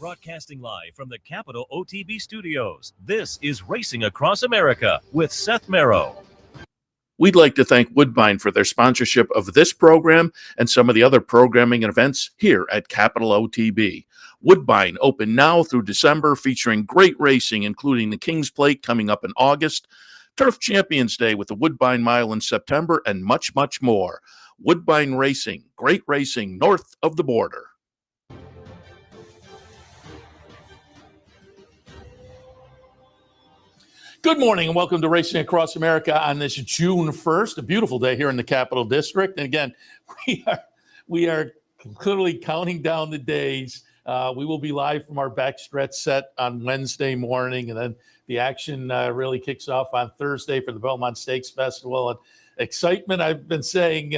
Broadcasting live from the Capital OTB studios, this is Racing Across America with Seth Merrow. We'd like to thank Woodbine for their sponsorship of this program and some of the other programming and events here at Capital OTB. Woodbine open now through December, featuring great racing, including the King's Plate coming up in August, Turf Champions Day with the Woodbine Mile in September, and much, much more. Woodbine Racing, great racing north of the border. Good morning and welcome to Racing Across America on this June 1st, a beautiful day here in the Capital District. And again, we are clearly counting down the days. We will be live from our backstretch set on Wednesday morning, and then the action really kicks off on Thursday for the Belmont Stakes Festival. And excitement, I've been saying,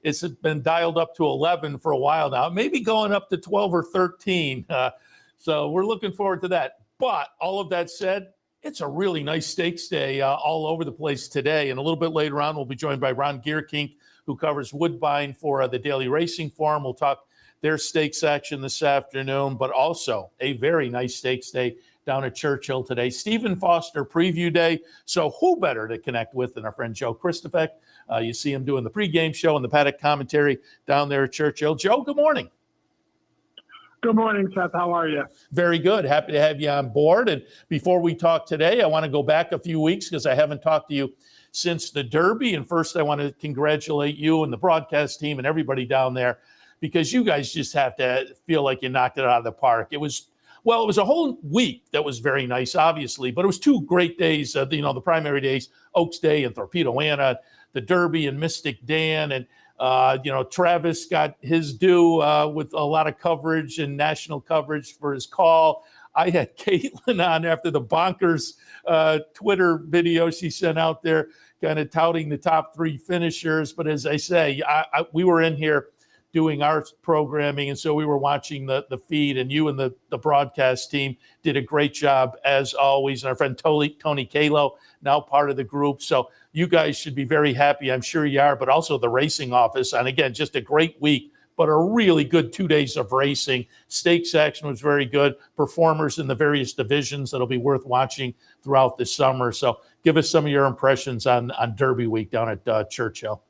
it's been dialed up to 11 for a while now, maybe going up to 12 or 13. So we're looking forward to that. But all of that said, it's a really nice stakes day all over the place today. And a little bit later on, we'll be joined by Ron Gierkink, who covers Woodbine for the Daily Racing Forum. We'll talk their stakes action this afternoon, but also a very nice stakes day down at Churchill today. Stephen Foster preview day. So who better to connect with than our friend Joe Kristufek? You see him doing the pregame show and the paddock commentary down there at Churchill. Joe, good morning. Good morning, Seth. How are you? Very good. Happy to have you on board. And before we talk today, I want to go back a few weeks because I haven't talked to you since the Derby. And first, I want to congratulate you and the broadcast team and everybody down there, because you guys just have to feel like you knocked it out of the park. It was a whole week that was very nice, obviously, but it was two great days, the primary days, Oaks Day and Torpedo Anna, the Derby and Mystic Dan, and Travis got his due with a lot of coverage and national coverage for his call. I had Caitlin on after the bonkers Twitter video she sent out there, kind of touting the top three finishers. But as I say, we were in here doing our programming, and so we were watching the feed, and you and the broadcast team did a great job as always. And our friend Tony Kalo, now part of the group. So you guys should be very happy. I'm sure you are, but also the racing office. And again, just a great week, but a really good 2 days of racing. Stakes action was very good. Performers in the various divisions that'll be worth watching throughout the summer. So give us some of your impressions on Derby week down at Churchill.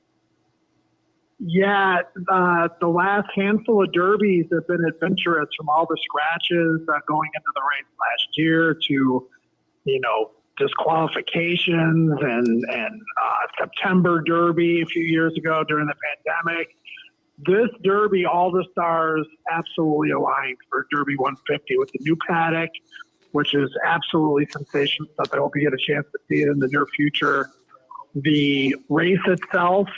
Yeah, the last handful of derbies have been adventurous, from all the scratches going into the race last year to, disqualifications and September Derby a few years ago during the pandemic. This Derby, all the stars absolutely aligned for Derby 150 with the new paddock, which is absolutely sensational stuff. I hope you get a chance to see it in the near future. The race itself,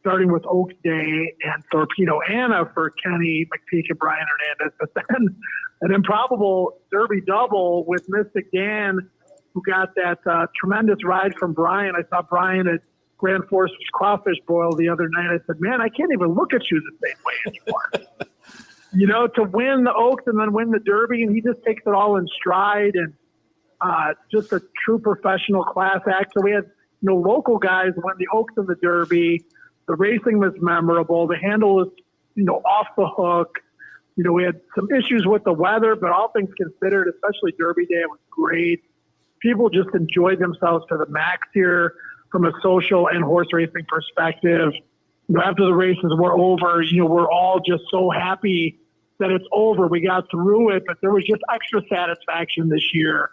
starting with Oaks Day and Torpedo Anna for Kenny McPeak and Brian Hernandez, but then an improbable Derby double with Mystic Dan, who got that tremendous ride from Brian. I saw Brian at Grand Force's Crawfish Boil the other night. I said, man, I can't even look at you the same way anymore. To win the Oaks and then win the Derby, and he just takes it all in stride, and just a true professional class act. So we had local guys win the Oaks and the Derby. The racing was memorable. The handle was, off the hook. We had some issues with the weather, but all things considered, especially Derby Day, it was great. People just enjoyed themselves to the max here from a social and horse racing perspective. After the races were over, we're all just so happy that it's over. We got through it, but there was just extra satisfaction this year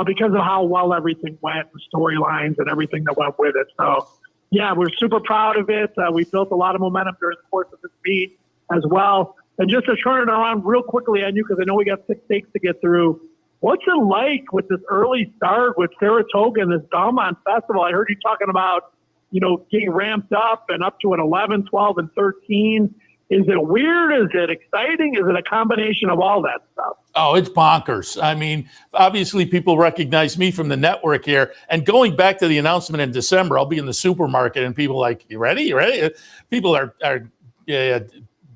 because of how well everything went, the storylines and everything that went with it. So, yeah, we're super proud of it. We built a lot of momentum during the course of this meet as well. And just to turn it around real quickly on you, because I know we got 6 stakes to get through. What's it like with this early start with Saratoga and this Belmont Festival? I heard you talking about, getting ramped up and up to an 11, 12, and 13. Is it weird? Is it exciting? Is it a combination of all that stuff? Oh, it's bonkers. I mean, obviously people recognize me from the network here. And going back to the announcement in December, I'll be in the supermarket and people are like, you ready? You ready? People are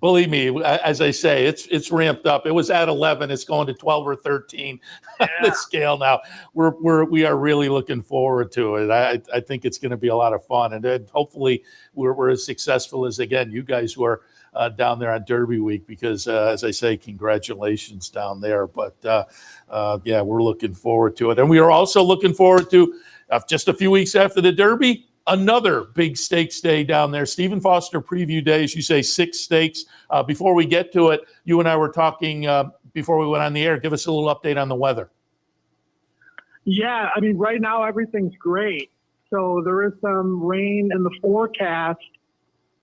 believe me, as I say, it's ramped up. It was at 11. It's going to 12 or 13 on the scale now. We are really looking forward to it. I think it's going to be a lot of fun. And then hopefully we're as successful as, again, you guys were down there on Derby week because, as I say, congratulations down there. But, yeah, we're looking forward to it. And we are also looking forward to, just a few weeks after the Derby, another big stakes day down there. Stephen Foster Preview Day, as you say, 6 stakes. Before we get to it, you and I were talking before we went on the air. Give us a little update on the weather. Yeah, I mean, right now everything's great. So there is some rain in the forecast.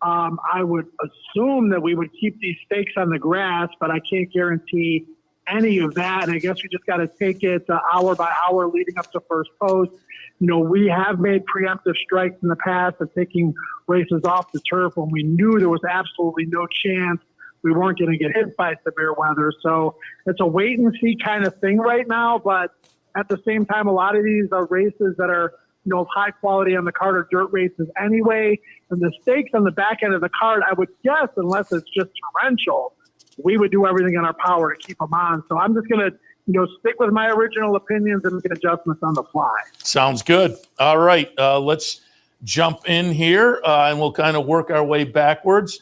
I would assume that we would keep these stakes on the grass, but I can't guarantee any of that. And I guess we just got to take it hour by hour leading up to first post. You know, we have made preemptive strikes in the past of taking races off the turf when we knew there was absolutely no chance we weren't going to get hit by severe weather. So it's a wait and see kind of thing right now. But at the same time, a lot of these are races that are, you know, high quality on the card or dirt races anyway. And the stakes on the back end of the card, I would guess, unless it's just torrential, we would do everything in our power to keep them on. So I'm just going to, you know, stick with my original opinions and make adjustments on the fly. Sounds good. All right. Let's jump in here and we'll kind of work our way backwards.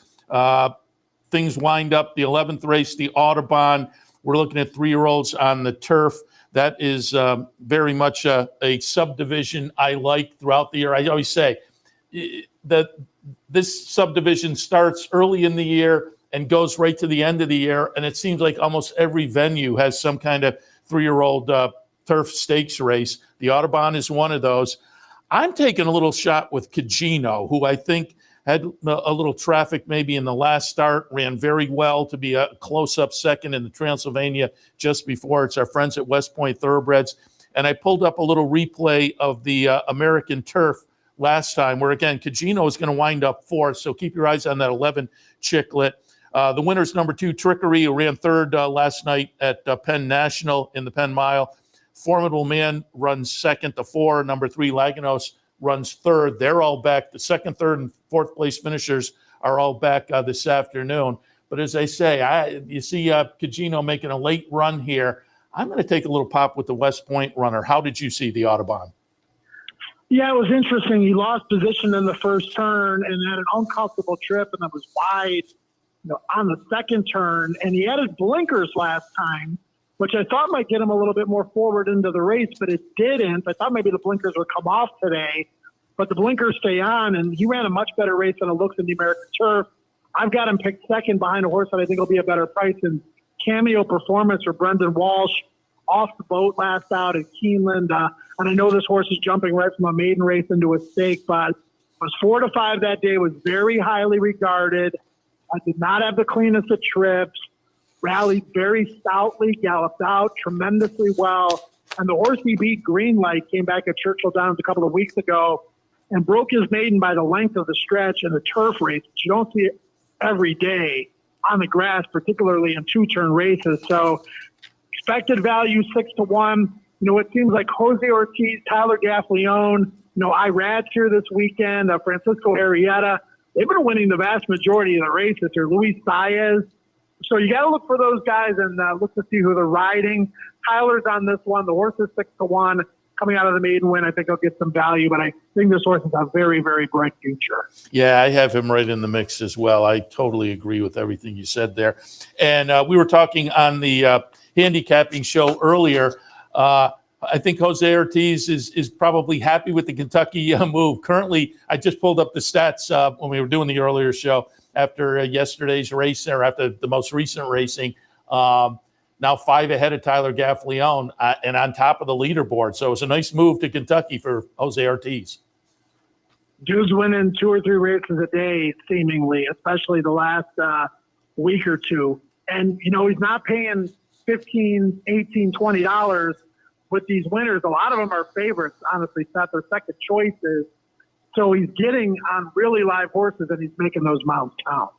Things wind up the 11th race, the Audubon. We're looking at 3-year-olds on the turf. That is very much a subdivision I like throughout the year. I always say that this subdivision starts early in the year and goes right to the end of the year. And it seems like almost every venue has some kind of 3-year-old turf stakes race. The Audubon is one of those. I'm taking a little shot with Cagino, who I think had a little traffic maybe in the last start, ran very well to be a close-up second in the Transylvania just before. It's our friends at West Point Thoroughbreds. And I pulled up a little replay of the American Turf last time, where, again, Cagino is going to wind up 4th. So keep your eyes on that 11 Chicklet. The winner's number 2, Trickery, who ran 3rd last night at Penn National in the Penn Mile. Formidable Man runs 2nd to 4. Number 3, Laganos, runs 3rd. They're all back. The 2nd, 3rd, and 4th place finishers are all back this afternoon. But as I say, you see Cagino making a late run here. I'm going to take a little pop with the West Point runner. How did you see the Audubon? Yeah, it was interesting. He lost position in the first turn and had an uncomfortable trip, and it was wide, you know, on the second turn. And he added blinkers last time, which I thought might get him a little bit more forward into the race, but it didn't. I thought maybe the blinkers would come off today, but the blinkers stay on, and he ran a much better race than it looks in the American Turf. I've got him picked 2nd behind a horse that I think will be a better price in Cameo Performance for Brendan Walsh, off the boat last out at Keeneland. And I know this horse is jumping right from a maiden race into a stake, but was 4 to 5 that day, was very highly regarded. I did not have the cleanest of trips, rallied very stoutly, galloped out tremendously well. And the horse he beat, Greenlight, came back at Churchill Downs a couple of weeks ago and broke his maiden by the length of the stretch in a turf race, which you don't see every day on the grass, particularly in 2-turn races. So expected value 6 to 1. You know, it seems like Jose Ortiz, Tyler Gaffleone, you know, Irad's here this weekend, Francisco Arrieta. They've been winning the vast majority of the races here. Luis Saez. So you got to look for those guys and look to see who they're riding. Tyler's on this one. The horse is 6 to 1. Coming out of the maiden win, I think he'll get some value, but I think this horse has a very, very bright future. Yeah, I have him right in the mix as well. I totally agree with everything you said there. And we were talking on the handicapping show earlier. I think Jose Ortiz is probably happy with the Kentucky move. Currently, I just pulled up the stats when we were doing the earlier show after yesterday's race, or after the most recent racing. Now 5 ahead of Tyler Gaffleone and on top of the leaderboard. So it's a nice move to Kentucky for Jose Ortiz. Dude's winning 2 or 3 races a day, seemingly, especially the last week or two. And, you know, he's not paying $15, $18, $20 with these winners. A lot of them are favorites, honestly, Seth, their second choices. So he's getting on really live horses, and he's making those mounts count.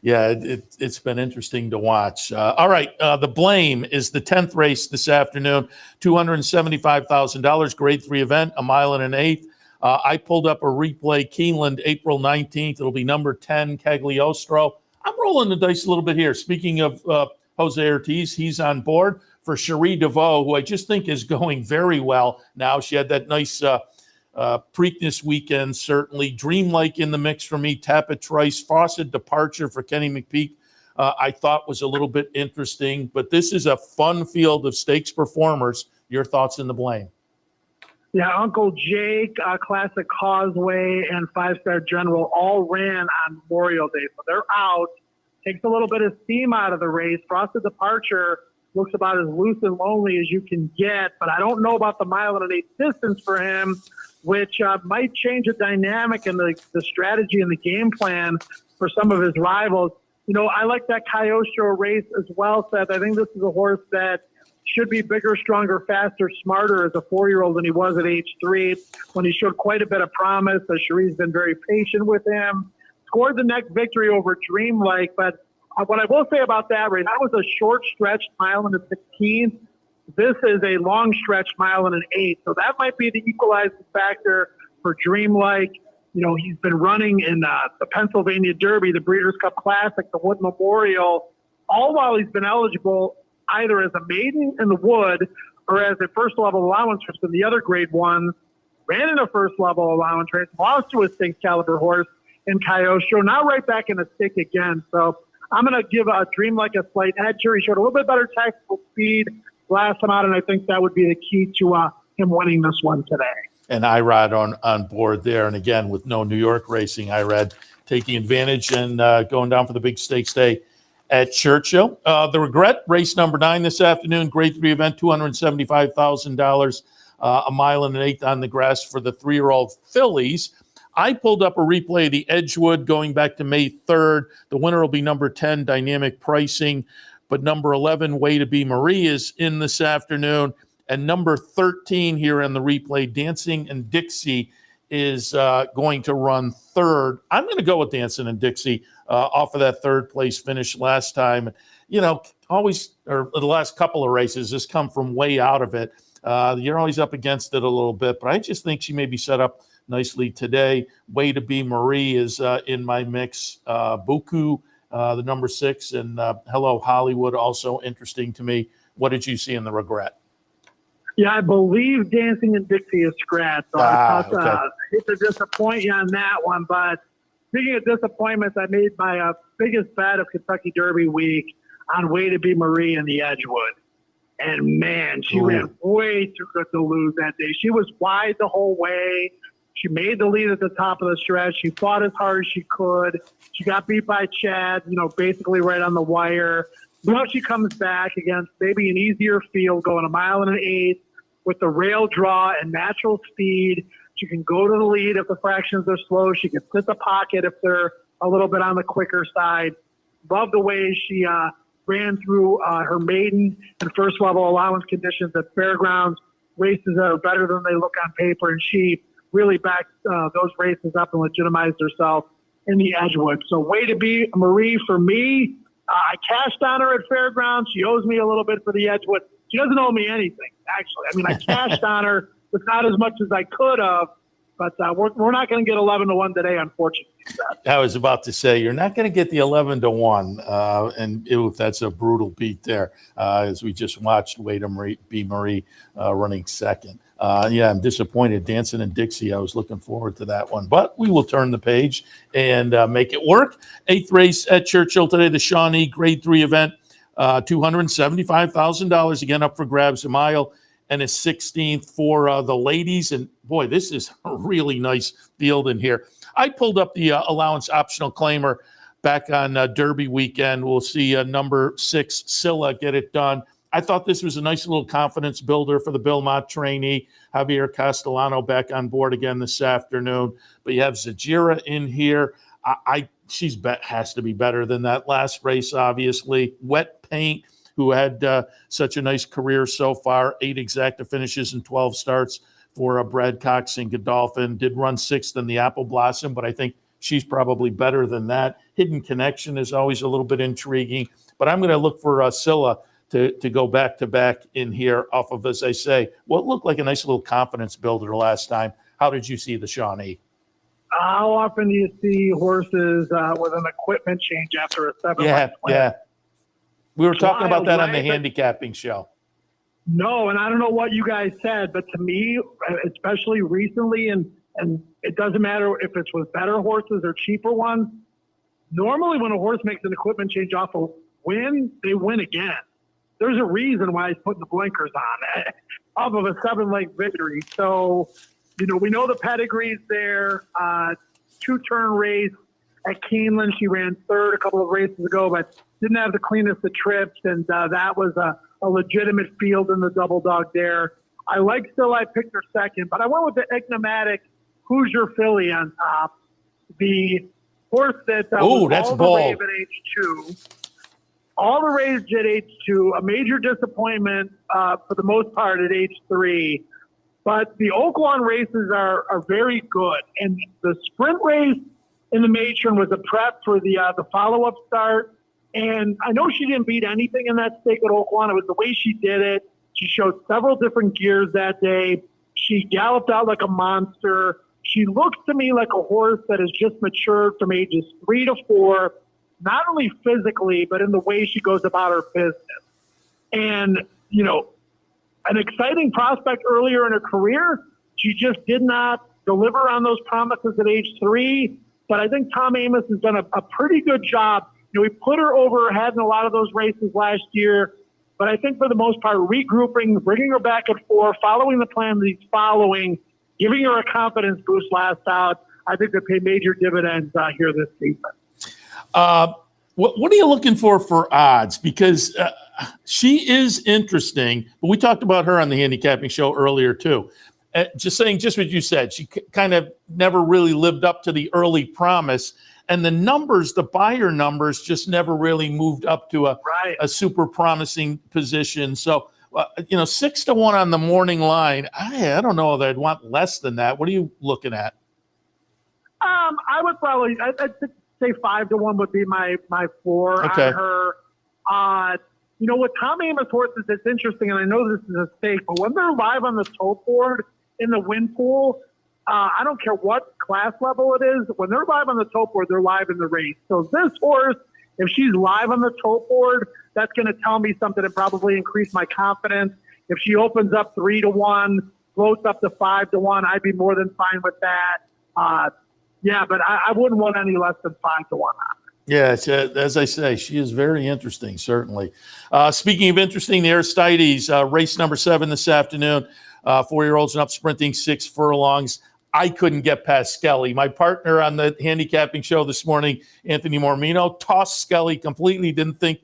Yeah, it's been interesting to watch. All right, the Blame is the 10th race this afternoon, $275,000, grade 3 event, 1 1/8 miles. I pulled up a replay, Keeneland, April 19th. It'll be number 10, Cagliostro. I'm rolling the dice a little bit here. Speaking of Jose Ortiz, he's on board for Cherie DeVaux, who I just think is going very well now. She had that nice Preakness weekend, certainly. Dreamlike in the mix for me. Tapit Trice. Fawcett Departure for Kenny McPeak. I thought was a little bit interesting, but this is a fun field of stakes performers. Your thoughts in the blame? Yeah, Uncle Jake, Classic Causeway, and 5-Star General all ran on Memorial Day, so they're out. Takes a little bit of steam out of the race. Frosted Departure looks about as loose and lonely as you can get, but I don't know about the 1 1/8 distance for him, which might change the dynamic and the strategy and the game plan for some of his rivals. You know, I like that Kyostro race as well, Seth. I think this is a horse that should be bigger, stronger, faster, smarter as a 4-year-old than he was at age 3 when he showed quite a bit of promise. Cherie's been very patient with him. Scored the next victory over Dreamlike, but what I will say about that race, that was a short stretch 1 16. This is a long stretch 1 8. So that might be the equalizing factor for Dreamlike. You know, he's been running in the Pennsylvania Derby, the Breeders' Cup Classic, the Wood Memorial, all while he's been eligible either as a maiden in the Wood or as a first-level allowance race in the other Grade 1. Ran in a first-level allowance race, lost to a stakes caliber horse in Kyostro, now right back in a stick again. So I'm going to give Dreamlike a slight edge here. He showed a little bit better tactical speed last time out, and I think that would be the key to him winning this one today. And Irad on board there. And again, with no New York racing, Irad taking advantage and going down for the big stakes day at Churchill. The Regret, race number 9 this afternoon, Grade 3 event, $275,000, 1 1/8 on the grass for the 3-year-old fillies. I pulled up a replay of the Edgewood going back to May 3rd. The winner will be number 10, Dynamic Pricing, but number 11, Way to Be Marie, is in this afternoon. And number 13 here in the replay, Dancing and Dixie, is going to run third. I'm going to go with Dancing and Dixie off of that third place finish last time. You know, always, or the last couple of races, just come from way out of it. You're always up against it a little bit, but I just think she may be set up nicely today. Way to Be Marie is in my mix. Buku, the number 6, and Hello Hollywood, also interesting to me. What did you see in the Regret? Yeah, I believe Dancing and Dixie is scratched. So I hate to disappoint you on that one. But speaking of disappointments, I made my biggest bet of Kentucky Derby week on Way to Be Marie in the Edgewood. And, man, she ran way too good to lose that day. She was wide the whole way. She made the lead at the top of the stretch. She fought as hard as she could. She got beat by Chad, you know, basically right on the wire. Now she comes back against maybe an easier field, going 1 1/8 with the rail draw and natural speed. She can go to the lead if the fractions are slow. She can split the pocket if they're a little bit on the quicker side. Love the way she ran through her maiden and first level allowance conditions at fairgrounds, races that are better than they look on paper, and she really backed those races up and legitimized herself in the Edgewood. So Way to Be Marie for me. I cashed on her at fairgrounds. She owes me a little bit for the Edgewood. She doesn't owe me anything, actually. I mean, I cashed on her, but not as much as I could have. But we're not going to get 11-1 today, unfortunately. I was about to say, you're not going to get the 11-1, and that's a brutal beat there, as we just watched Way to Be Marie running second. Yeah, I'm disappointed. Dancing and Dixie, I was looking forward to that one. But we will turn the page and make it work. 8th race at Churchill today, the Shawnee Grade 3 event, $275,000, again up for grabs, a mile and a 16th for the ladies. And boy, this is a really nice field in here. I pulled up the allowance optional claimer back on Derby weekend. We'll see number 6, Scylla, get it done. I thought this was a nice little confidence builder for the Belmont trainee. Javier Castellano back on board again this afternoon. But you have Zajira in here. She's has to be better than that last race, obviously. Wet Paint, who had such a nice career so far, 8 exacta finishes and 12 starts for Brad Cox and Godolphin. Did run 6th in the Apple Blossom, but I think she's probably better than that. Hidden Connection is always a little bit intriguing, but I'm going to look for Scylla to go back-to-back in here off of, as I say, what looked like a nice little confidence builder last time. How did you see the Shawnee? How often do you see horses with an equipment change after a 7-month Yeah. We were talking about that on the handicapping show. No, and I don't know what you guys said, but to me, especially recently, and it doesn't matter if it's with better horses or cheaper ones, normally when a horse makes an equipment change off a win, they win again. There's a reason why he's putting the blinkers on off of a 7-leg victory. So, we know the pedigree's there. 2-turn race at Keeneland. She ran third a couple of races ago, but didn't have the cleanest of trips, and that was a legitimate field in the double dog there. I picked her second, but I went with the enigmatic Hoosier filly on top. The horse that was that's all bold. the rave at age 2. All the rage at age 2, a major disappointment for the most part at age 3. But the Oaklawn races are very good. And the sprint race in the matron was a prep for the follow-up start. And I know she didn't beat anything in that stake at Oaklawn. It was the way she did it. She showed several different gears that day. She galloped out like a monster. She looks to me like a horse that has just matured from ages 3 to 4, not only physically, but in the way she goes about her business. And, an exciting prospect earlier in her career, she just did not deliver on those promises at age 3. But I think Tom Amoss has done a pretty good job. We put her over her head in a lot of those races last year. But I think for the most part, regrouping, bringing her back at 4, following the plan that he's following, giving her a confidence boost last out, I think they pay major dividends here this season. What are you looking for odds? Because she is interesting, but we talked about her on the handicapping show earlier too. Just what you said, she kind of never really lived up to the early promise, and the numbers, the buyer numbers, just never really moved up to a super promising position. So, 6-1 on the morning line. I don't know that I'd want less than that. What are you looking at? I would probably, I'd say 5-1 would be my 4 on her. With Tom Amoss horses, it's interesting, and I know this is a stake, but when they're live on the tote board in the win pool, I don't care what class level it is. When they're live on the tote board, they're live in the race. So this horse, if she's live on the tote board, that's going to tell me something and probably increase my confidence. If she opens up 3-1, floats up to 5-1, I'd be more than fine with that. But I wouldn't want any less than 5-1 on her. Yeah, as I say, she is very interesting, certainly. Speaking of interesting, the Aristides, race number 7 this afternoon, 4-year-olds and up sprinting 6 furlongs. I couldn't get past Skelly. My partner on the handicapping show this morning, Anthony Mormino, tossed Skelly completely. Didn't think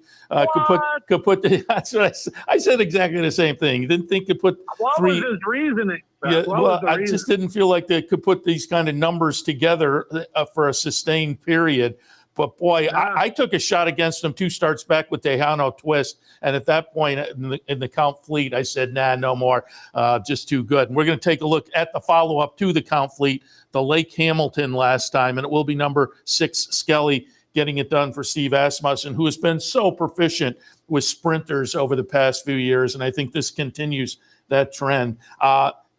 could put the. That's what I said exactly the same thing. Didn't think could put. What was his reasoning? I just didn't feel like they could put these kind of numbers together for a sustained period. But boy, I took a shot against him 2 starts back with Tejano Twist, and at that point in the Count Fleet, I said, "Nah, no more, just too good." And we're going to take a look at the follow-up to the Count Fleet, the Lake Hamilton last time, and it will be number 6 Skelly getting it done for Steve Asmussen, who has been so proficient with sprinters over the past few years, and I think this continues that trend.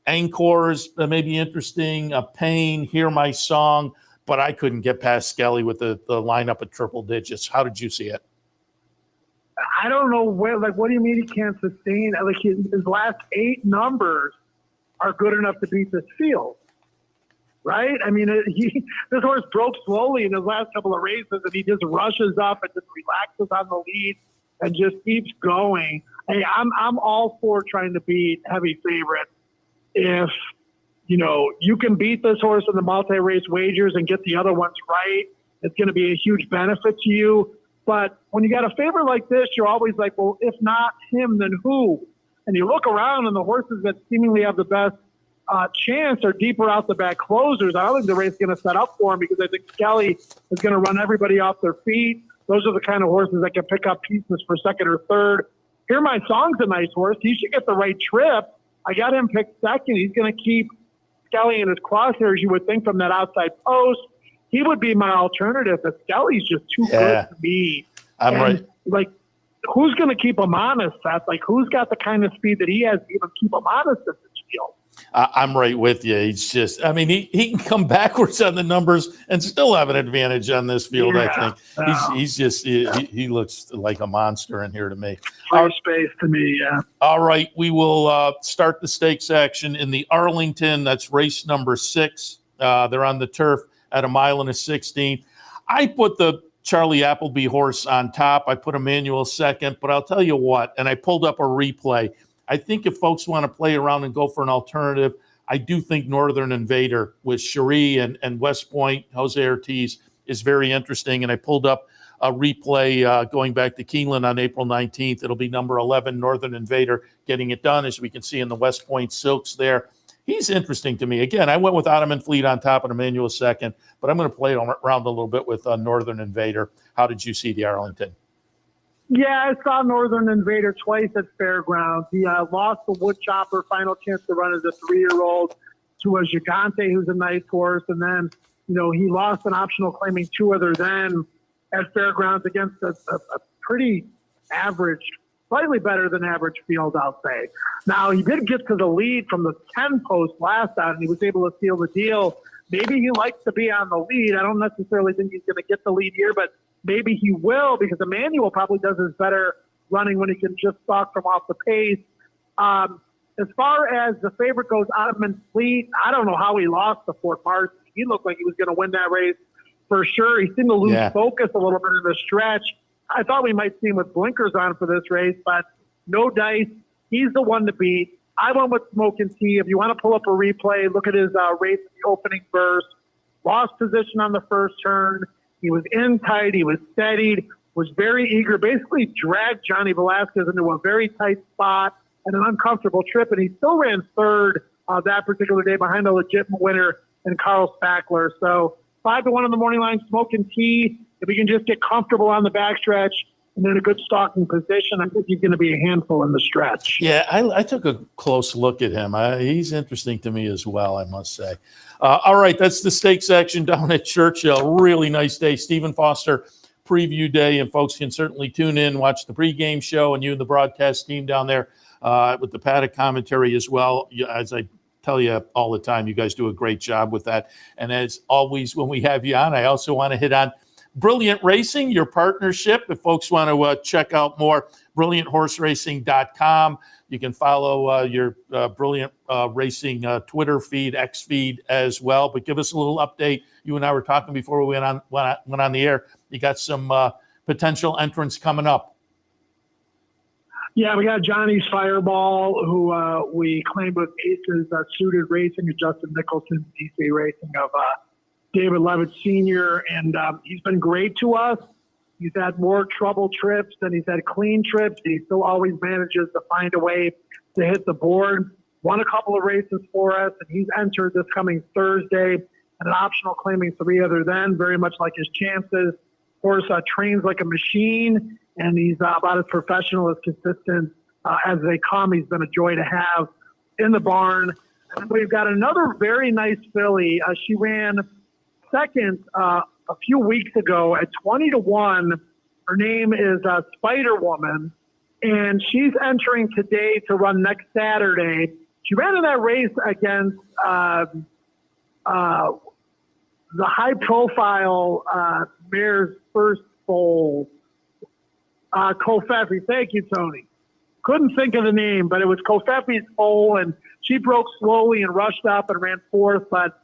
Anchors may be interesting. Pain, Hear My Song. But I couldn't get past Skelly with the lineup at triple digits. How did you see it? I don't know where. What do you mean he can't sustain? His last 8 numbers are good enough to beat this field, right? I mean, this horse broke slowly in his last couple of races, and he just rushes up and just relaxes on the lead and just keeps going. Hey, I'm all for trying to beat heavy favorites if. You can beat this horse in the multi-race wagers and get the other ones right. It's going to be a huge benefit to you. But when you got a favorite like this, you're always like, well, if not him, then who? And you look around, and the horses that seemingly have the best chance are deeper out the back closers. I don't think the race is going to set up for him because I think Skelly is going to run everybody off their feet. Those are the kind of horses that can pick up pieces for second or third. Hear My Song's a nice horse. He should get the right trip. I got him picked second. He's going to keep Skelly in his crosshairs, you would think, from that outside post. He would be my alternative, but Skelly's just too good to me. I'm right. Who's going to keep him honest, Seth? Who's got the kind of speed that he has to even keep him honest in this field? I'm right with you. He's just, I mean, he can come backwards on the numbers and still have an advantage on this field, I think. He's just, he looks like a monster in here to me. Free space to me, yeah. All right, we will start the stakes action in the Arlington. That's race number 6. They're on the turf at 1 1/16. I put the Charlie Appleby horse on top. I put Emmanuel second, but I'll tell you what, and I pulled up a replay. I think if folks want to play around and go for an alternative, I do think Northern Invader with Cherie and West Point, Jose Ortiz is very interesting. And I pulled up a replay going back to Keeneland on April 19th. It'll be number 11, Northern Invader, getting it done, as we can see in the West Point Silks there. He's interesting to me. Again, I went with Ottoman Fleet on top and Emmanuel second, but I'm going to play it around a little bit with Northern Invader. How did you see the Arlington? Yeah, I saw Northern Invader twice at Fairgrounds. He lost the Woodchopper, final chance to run as a 3-year-old, to a Gigante, who's a nice horse. And then, he lost an optional claiming 2 other than at Fairgrounds against a pretty average, slightly better than average field, I'll say. Now, he did get to the lead from the 10 post last out, and he was able to seal the deal. Maybe he likes to be on the lead. I don't necessarily think he's going to get the lead here, but maybe he will, because Emmanuel probably does his better running when he can just stalk from off the pace. As far as the favorite goes, Ottoman Fleet, I don't know how he lost to Fort Marcy. He looked like he was going to win that race for sure. He seemed to lose focus a little bit in the stretch. I thought we might see him with blinkers on for this race, but no dice. He's the one to beat. I went with Smoke and Tea. If you want to pull up a replay, look at his race in the opening burst. Lost position on the first turn. He was in tight. He was steadied, was very eager, basically dragged Johnny Velasquez into a very tight spot and an uncomfortable trip, and he still ran third that particular day behind a legitimate winner in Carl Spackler. So 5-1 on the morning line, Smoke and Tea. If he can just get comfortable on the backstretch and in a good stalking position, I think he's going to be a handful in the stretch. Yeah, I took a close look at him. He's interesting to me as well, I must say. All right, that's the stakes action down at Churchill. Really nice day. Stephen Foster preview day, and folks can certainly tune in, watch the pregame show, and you and the broadcast team down there with the paddock commentary as well. As I tell you all the time, you guys do a great job with that. And as always, when we have you on, I also want to hit on Brilliant Racing, your partnership. If folks want to check out more, brillianthorseracing.com. You can follow your Brilliant Racing Twitter feed, X feed as well. But give us a little update. You and I were talking before we went on the air. You got some potential entrants coming up. Yeah, we got Johnny's Fireball, who we claimed with Aces Suited Racing, and Justin Nicholson, DC Racing of David Levitt Sr., and he's been great to us. He's had more trouble trips than he's had clean trips. He still always manages to find a way to hit the board. Won a couple of races for us, and he's entered this coming Thursday at an optional claiming 3 other than, very much like his chances. Of course, trains like a machine, and he's about as professional, as consistent as they come. He's been a joy to have in the barn. And we've got another very nice filly. She ran second a few weeks ago at 20-1. Her name is Spider Woman, and she's entering today to run next Saturday. She ran in that race against the high-profile mare's first foal, Kofefi. Thank you, Tony. Couldn't think of the name, but it was Kofefi's foal, and she broke slowly and rushed up and ran fourth, but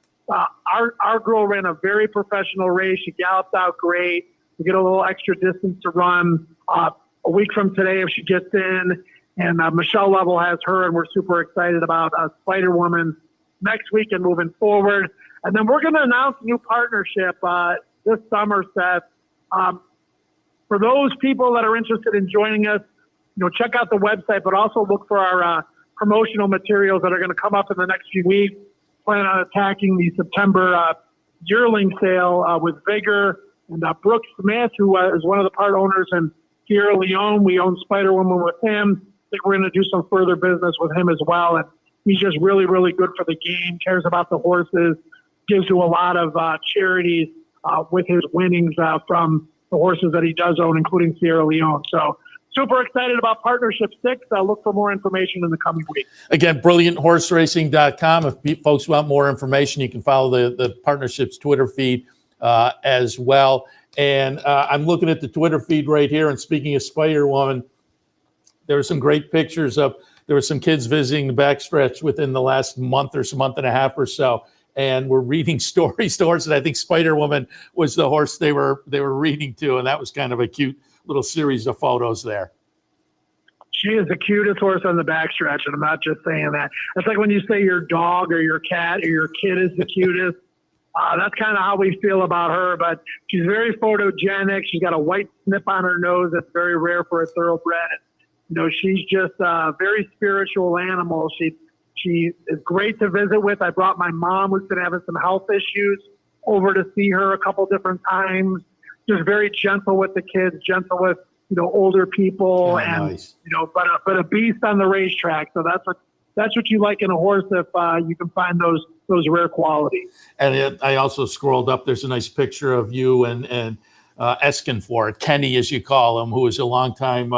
our girl ran a very professional race. She galloped out great. We get a little extra distance to run a week from today if she gets in. And Michelle Lovell has her, and we're super excited about Spider Woman next week and moving forward. And then we're going to announce a new partnership this summer, Seth. For those people that are interested in joining us, check out the website, but also look for our promotional materials that are going to come up in the next few weeks. Plan on attacking the September yearling sale with Vigor, and Brooke Smith, who is one of the part owners in Sierra Leone. We own Spider Woman with him. I think we're going to do some further business with him as well. And he's just really, really good for the game, cares about the horses, gives to a lot of charities with his winnings from the horses that he does own, including Sierra Leone. So super excited about Partnership 6. I'll look for more information in the coming week. Again, brillianthorseracing.com. If folks want more information, you can follow the Partnership's Twitter feed as well. And I'm looking at the Twitter feed right here. And speaking of Spider-Woman, there were some great pictures of, there were some kids visiting the backstretch within the last month and a half or so. And we're reading stories to horses. I think Spider-Woman was the horse they were reading to. And that was kind of a cute little series of photos there. She is the cutest horse on the backstretch, and I'm not just saying that. It's like when you say your dog or your cat or your kid is the cutest. That's kind of how we feel about her, but she's very photogenic. She's got a white snip on her nose that's very rare for a thoroughbred. And, she's just a very spiritual animal. She is great to visit with. I brought my mom, who's been having some health issues, over to see her a couple different times. Just very gentle with the kids, gentle with older people, and nice. But a beast on the racetrack. So that's what you like in a horse, if you can find those rare qualities. And I also scrolled up. There's a nice picture of you and Eskinford, Kenny, as you call him, who is a longtime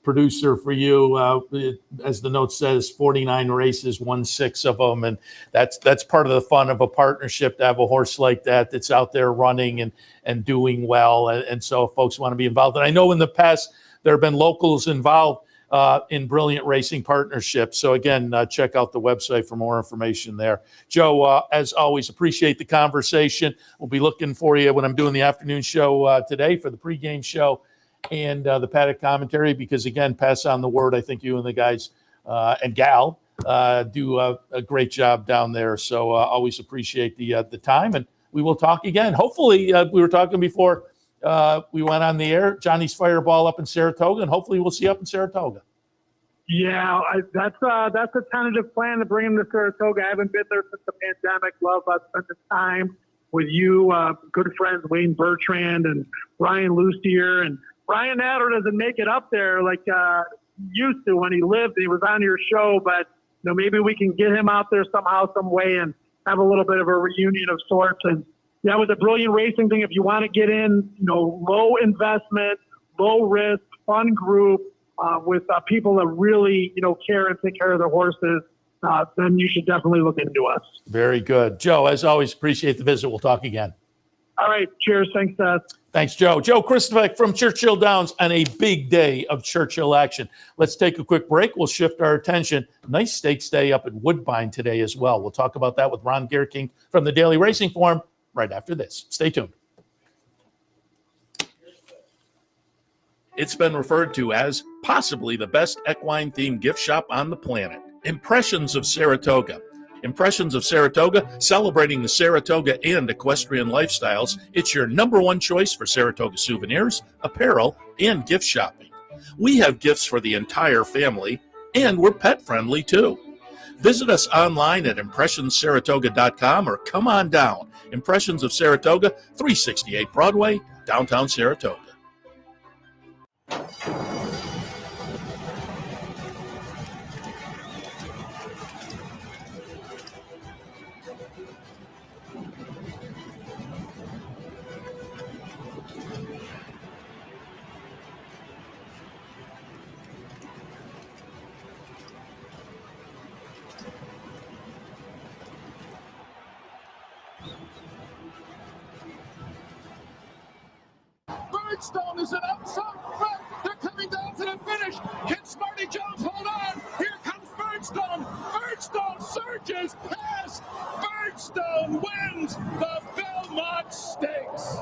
producer for you. As the note says, 49 races, won 6 of them, and that's part of the fun of a partnership, to have a horse like that that's out there running and doing well. And so if folks want to be involved, and I know in the past there have been locals involved in Brilliant Racing Partnership. So again, check out the website for more information there. Joe, as always, appreciate the conversation. We'll be looking for you when I'm doing the afternoon show today for the pregame show and the paddock commentary, because again, pass on the word. I think you and the guys and gal do a great job down there. So always appreciate the time, and we will talk again. Hopefully, we were talking before we went on the air, Johnny's Fireball up in Saratoga, and hopefully we'll see you up in Saratoga. Yeah, that's a tentative plan to bring him to Saratoga. I haven't been there since the pandemic. Love spending time with you, good friends Wayne Bertrand and Brian Lustier, and Brian Adler doesn't make it up there like used to when he lived. He was on your show, but maybe we can get him out there somehow, some way, and have a little bit of a reunion of sorts. And yeah, with the Brilliant Racing thing, if you want to get in, low investment, low risk, fun group with people that really care and take care of their horses, then you should definitely look into us. Very good, Joe. As always, appreciate the visit. We'll talk again. All right. Cheers. Thanks, Seth. Thanks, Joe. Joe Kristufek from Churchill Downs on a big day of Churchill action. Let's take a quick break. We'll shift our attention. Nice stakes day up at Woodbine today as well. We'll talk about that with Ron Gierkink from the Daily Racing Forum right after this. Stay tuned. It's been referred to as possibly the best equine-themed gift shop on the planet. Impressions of Saratoga. Impressions of Saratoga, celebrating the Saratoga and equestrian lifestyles. It's your number one choice for Saratoga souvenirs, apparel, and gift shopping. We have gifts for the entire family, and we're pet-friendly too. Visit us online at impressionssaratoga.com or come on down. Impressions of Saratoga, 368 Broadway, downtown Saratoga. Birdstone is an outside front. They're coming down to the finish. Can Smarty Jones hold on? Here comes Birdstone. Birdstone surges past. Birdstone wins the Belmont Stakes.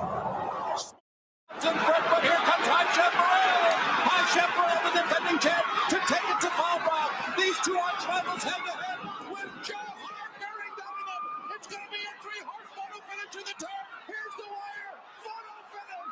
In front, but here comes High Chaparral. High Chaparral, the defending champ, to take it to Paul Brown. These two arch rivals head to head with Joe Hart bearing down on them. It's going to be a 3-horse photo finish to the turn. Here's the wire. Photo finish.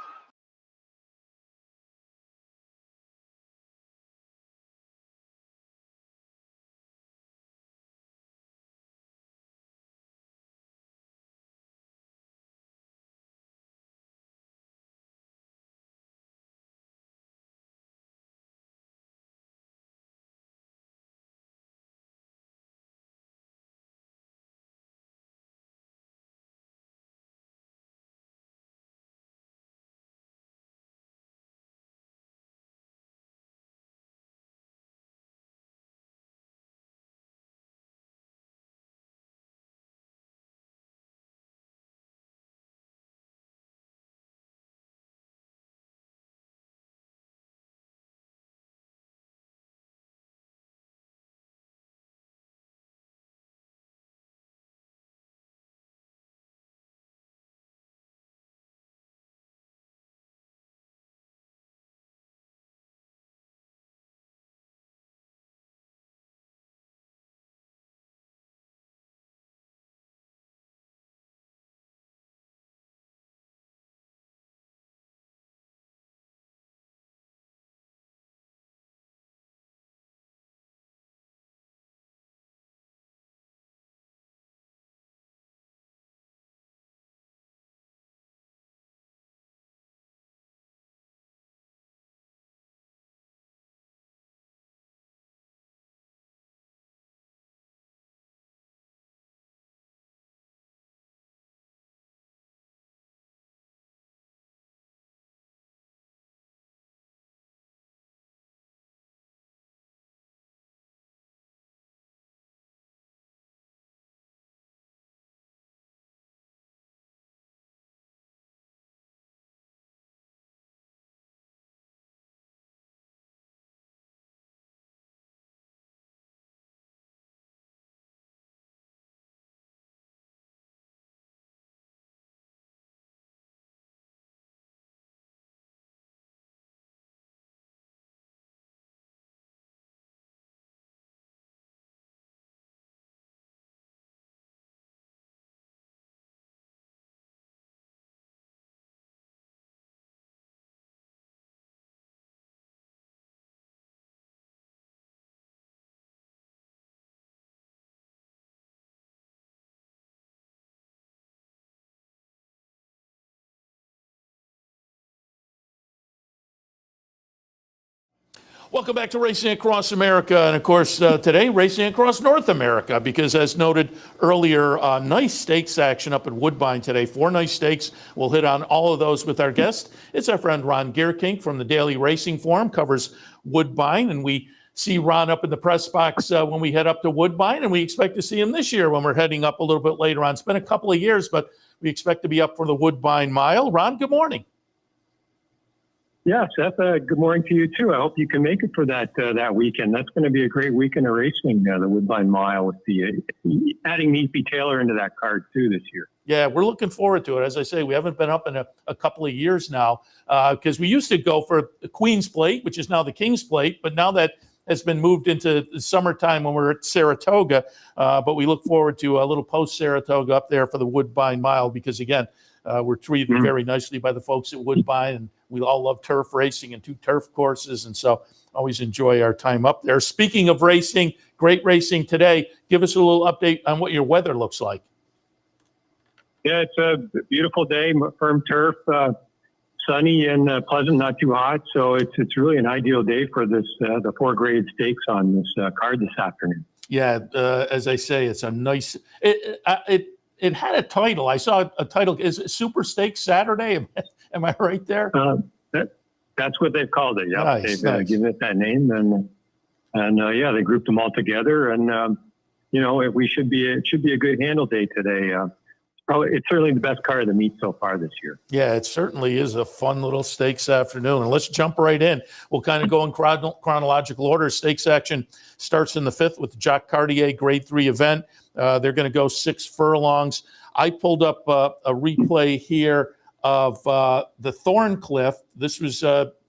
Welcome back to Racing Across America. And of course, today, Racing Across North America, because as noted earlier, nice stakes action up at Woodbine today. 4 nice stakes. We'll hit on all of those with our guest. It's our friend Ron Gierkink from the Daily Racing Forum, covers Woodbine. And we see Ron up in the press box when we head up to Woodbine. And we expect to see him this year when we're heading up a little bit later on. It's been a couple of years, but we expect to be up for the Woodbine Mile. Ron, good morning. Yeah, Seth, good morning to you, too. I hope you can make it for that weekend. That's going to be a great weekend of racing, the Woodbine Mile, with the adding the EP Taylor into that card, too, this year. Yeah, we're looking forward to it. As I say, we haven't been up in a couple of years now because we used to go for the Queen's Plate, which is now the King's Plate, but now that has been moved into the summertime when we're at Saratoga. But we look forward to a little post-Saratoga up there for the Woodbine Mile because, again, we're treated very nicely by the folks at Woodbine, and we all love turf racing and 2 turf courses, and so always enjoy our time up there. Speaking of racing, great racing today. Give us a little update on what your weather looks like. Yeah, it's a beautiful day, firm turf, sunny and pleasant, not too hot. So it's really an ideal day for this the 4 graded stakes on this card this afternoon. Yeah, as I say, it's a nice. It had a title. I saw a title. Is it Super Stakes Saturday? Am I right there? That's what they've called it. Yeah, nice, they've given it that name, and yeah, they grouped them all together. And it should be a good handle day today. It's certainly the best card of the meet so far this year. Yeah, it certainly is a fun little stakes afternoon. And let's jump right in. We'll kind of go in chronological order. Stakes action starts in the 5th with the Jacques Cartier Grade 3 event. They're going to go 6 furlongs. I pulled up a replay here of the Thorncliffe. This was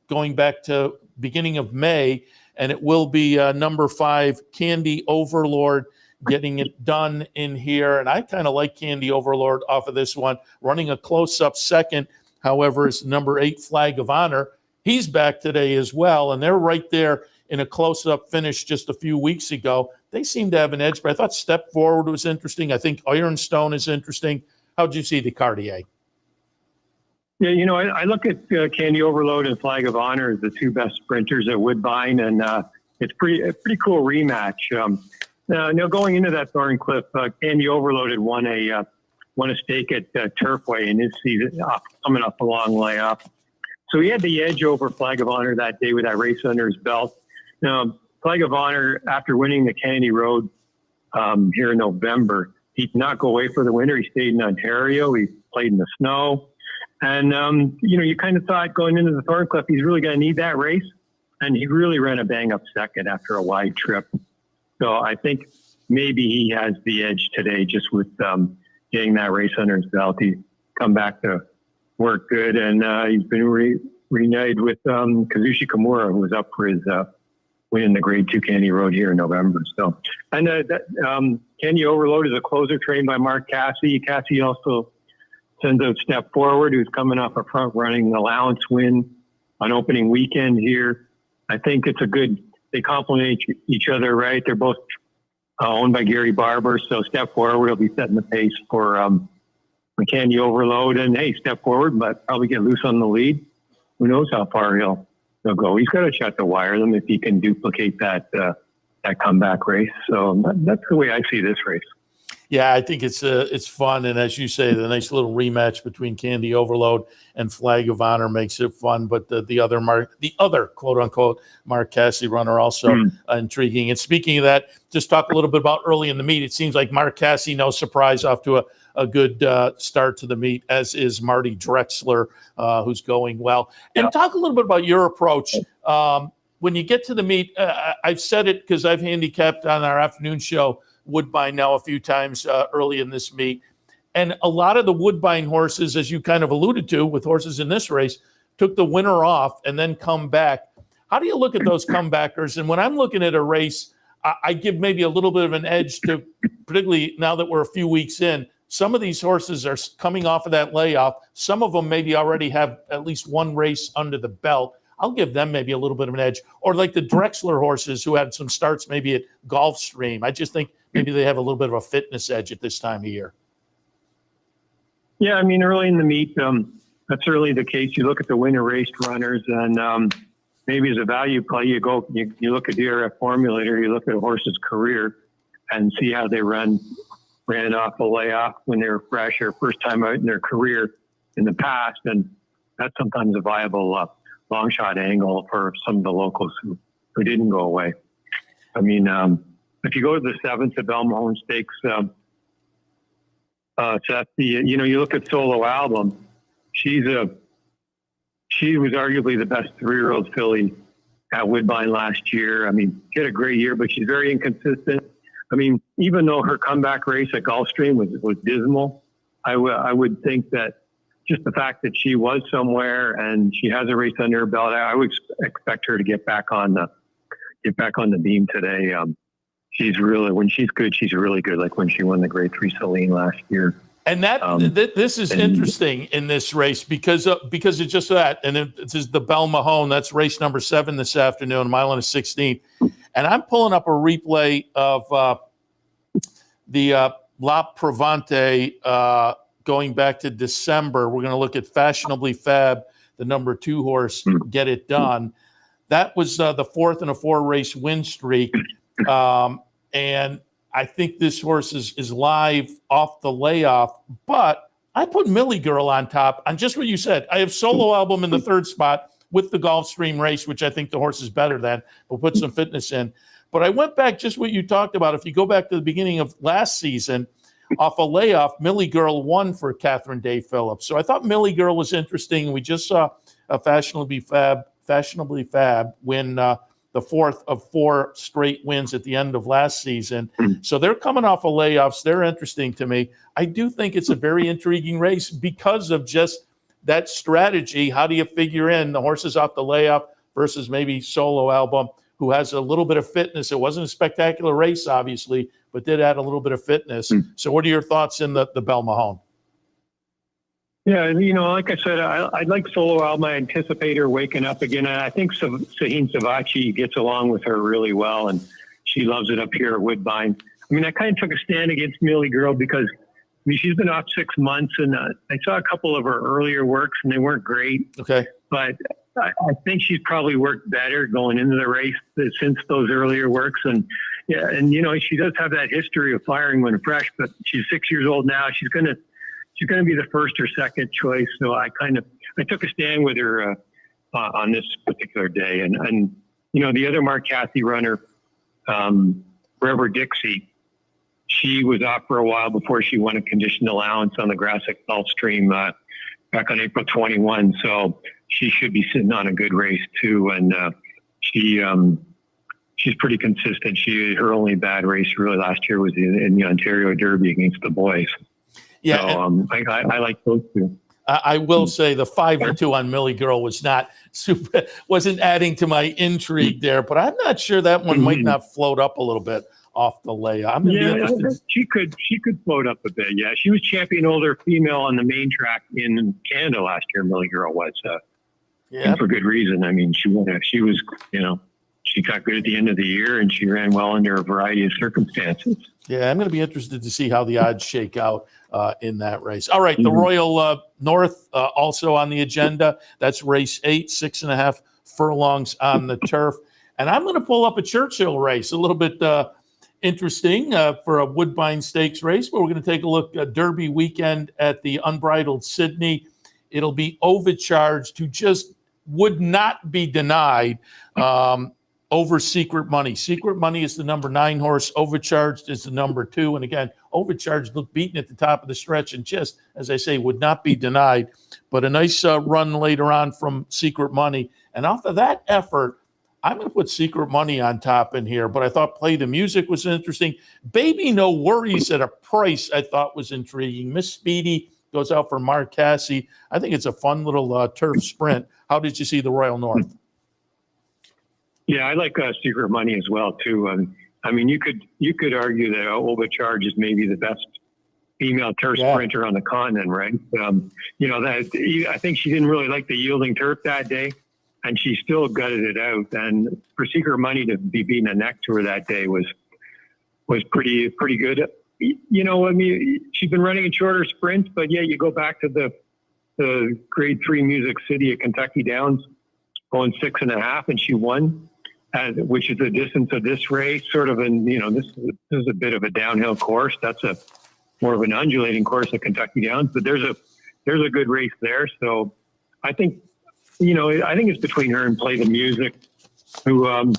going back to beginning of May, and it will be number 5, Candy Overlord, getting it done in here. And I kind of like Candy Overlord off of this one. Running a close-up second, however, is number 8, Flag of Honor. He's back today as well, and they're right there in a close-up finish just a few weeks ago. They seem to have an edge, but I thought Step Forward was interesting. I think Ironstone is interesting. How'd you see the Cartier? Yeah, I look at Candy Overload and Flag of Honor as the 2 best sprinters at Woodbine, and it's a pretty cool rematch. Now going into that Thorncliffe, Candy Overload had won a stake at Turfway in his season, coming up a long way up. So he had the edge over Flag of Honor that day with that race under his belt. Now, Flag of Honor, after winning the Kennedy Road here in November, he did not go away for the winter. He stayed in Ontario. He played in the snow. And, you kind of thought going into the Thorncliffe, he's really going to need that race. And he really ran a bang-up second after a wide trip. So I think maybe he has the edge today just with getting that race under his belt. He's come back to work good, and he's been reunited with Kazushi Kimura, who was up for his winning the Grade 2 Candy Road here in November. So, and Candy Overload is a closer trained by Mark Cassey. Cassey also sends out Step Forward, who's coming off a front-running allowance win on opening weekend here. I think it's they complement each other, right? They're both owned by Gary Barber. So Step Forward will be setting the pace for Candy Overload. And hey, Step Forward, but probably get loose on the lead. Who knows how far he'll go. He's got to shut the wire them if he can duplicate that comeback race. So that's the way I see this race. Yeah, I think it's fun, and as you say, the nice little rematch between Candy Overload and Flag of Honor makes it fun. But the other quote unquote Mark Cassey runner also intriguing. And speaking of that, just talk a little bit about early in the meet. It seems like Mark Cassey, no surprise, off to a good start to the meet, as is Marty Drexler, who's going well. And talk a little bit about your approach. When you get to the meet, I've said it because I've handicapped on our afternoon show Woodbine now a few times early in this meet. And a lot of the Woodbine horses, as you kind of alluded to with horses in this race, took the winter off and then come back. How do you look at those comebackers? And when I'm looking at a race, I give maybe a little bit of an edge to, particularly now that we're a few weeks in, some of these horses are coming off of that layoff. Some of them maybe already have at least one race under the belt. I'll give them maybe a little bit of an edge. Or like the Drexler horses who had some starts maybe at Gulfstream. I just think maybe they have a little bit of a fitness edge at this time of year. Yeah, I mean, early in the meet, that's certainly the case. You look at the winter race runners, and maybe as a value play, you look at DRF Formulator, you look at a horse's career and see how they ran off a layoff when they were fresh or first time out in their career in the past. And that's sometimes a viable long shot angle for some of the locals who didn't go away. I mean, if you go to the 7th, the Belmahon Stakes, Seth, you look at Solo Album, she was arguably the best 3-year-old filly at Woodbine last year. I mean, she had a great year, but she's very inconsistent. I mean, even though her comeback race at Gulfstream was dismal, I would think that just the fact that she was somewhere and she has a race under her belt, I would expect her to get back on the beam today. She's really, when she's good, she's really good. Like when she won the Grade 3 Celine last year. And this is interesting in this race because it's just that. And this is the Belmahon. That's race number 7 this afternoon, mile and a 16th. And I'm pulling up a replay of the La Provante going back to December. We're going to look at Fashionably Fab, the number 2 horse, Get It Done. That was the 4th in a 4-race win streak. And I think this horse is live off the layoff, but I put Millie Girl on top on just what you said. I have Solo Album in the 3rd spot with the Gulfstream race, which I think the horse is better than. We'll put some fitness in. But I went back just what you talked about. If you go back to the beginning of last season, off a layoff, Millie Girl won for Catherine Day Phillips. So I thought Millie Girl was interesting. We just saw a Fashionably Fab win the 4th of 4 straight wins at the end of last season. So they're coming off of layoffs. They're interesting to me. I do think it's a very intriguing race because of just that strategy. How do you figure in the horses off the layoff versus maybe Solo Album, who has a little bit of fitness? It wasn't a spectacular race, obviously, but did add a little bit of fitness. So what are your thoughts in the Belmahon? Yeah, like I said, I'd like Solo Album. I anticipate her waking up again. And I think Sahin Savachi gets along with her really well, and she loves it up here at Woodbine. I mean, I kind of took a stand against Millie Girl because, she's been off 6 months, and I saw a couple of her earlier works, and they weren't great. Okay. But I think she's probably worked better going into the race since those earlier works. And, yeah, and, she does have that history of firing when fresh, but she's 6 years old now. She's going to be the first or second choice. So I took a stand with her on this particular day. And the other Mark Cathy runner, Forever Dixie, she was off for a while before she won a conditioned allowance on the grass at Gulfstream back on April 21. So she should be sitting on a good race too. And she's pretty consistent. Her only bad race really last year was in the Ontario Derby against the boys. Yeah, so I like those two. I will say the 5-2 on Millie Girl wasn't adding to my intrigue there, but I'm not sure that one might not float up a little bit off the layoff. She could float up a bit. Yeah, she was champion older female on the main track in Canada last year. Millie Girl was, and for good reason. I mean, she was, she got good at the end of the year, and she ran well under a variety of circumstances. Yeah, I'm going to be interested to see how the odds shake out in that race. All right, the Royal North also on the agenda. That's race 8, 6.5 furlongs on the turf. And I'm going to pull up a Churchill race, a little bit interesting for a Woodbine Stakes race, but we're going to take a look at Derby weekend at the Unbridled Sydney. It'll be overcharged, who just would not be denied over Secret Money. Secret Money is the number 9 horse. Overcharged is the number 2. And again, Overcharged looked beaten at the top of the stretch and just, as I say, would not be denied. But a nice run later on from Secret Money. And off of that effort, I'm going to put Secret Money on top in here. But I thought Play the Music was interesting. Baby No Worries at a price I thought was intriguing. Miss Speedy goes out for Mark Cassie. I think it's a fun little turf sprint. How did you see the Royal North? Yeah, I like Secret Money as well too. I mean, you could argue that Overcharge is maybe the best female turf sprinter on the continent, right? That I think she didn't really like the yielding turf that day, and she still gutted it out. And for Secret Money to be beating a neck to her that day was pretty good. I mean, she's been running in shorter sprints, but yeah, you go back to the Grade 3 Music City at Kentucky Downs going 6.5, and she won, which is the distance of this race. Sort of this is a bit of a downhill course. That's more of an undulating course at Kentucky Downs, but there's a good race there. So I think it's between her and Play the Music, who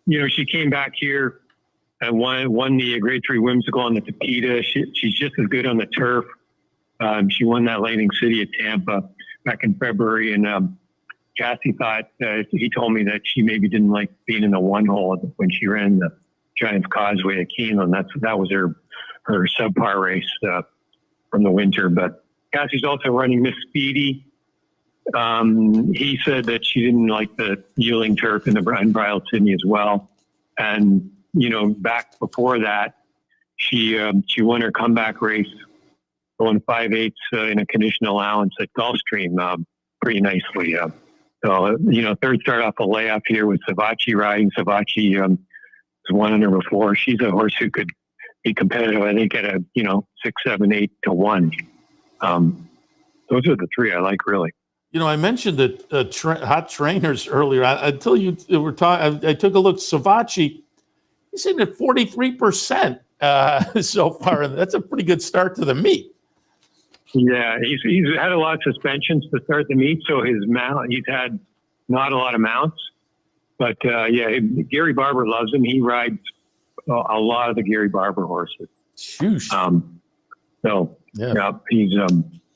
she came back here and won the Grade 3 Whimsical on the Tapeta. She's just as good on the turf. She won that Lightning City at Tampa back in February, and Cassie thought, he told me that she maybe didn't like being in the one hole when she ran the Giants Causeway at Keeneland. That was her subpar race from the winter. But Cassie's also running Miss Speedy. He said that she didn't like the Ewing turf in the Bridal Sydney as well. And, back before that, she won her comeback race going 5/8 in a condition allowance at Gulfstream pretty nicely. So, third start off a layup here with Savachi riding. Savachi was won under before. She's a horse who could be competitive, I think, at a, 6, 7, 8 to 1. Those are the three I like, really. I mentioned that hot trainers earlier. Until you were talking, I took a look. Savachi, he's in at 43% so far. That's a pretty good start to the meet. Yeah, he's had a lot of suspensions to start the meet, so he's had not a lot of mounts. But Gary Barber loves him. He rides a lot of the Gary Barber horses. Sheesh.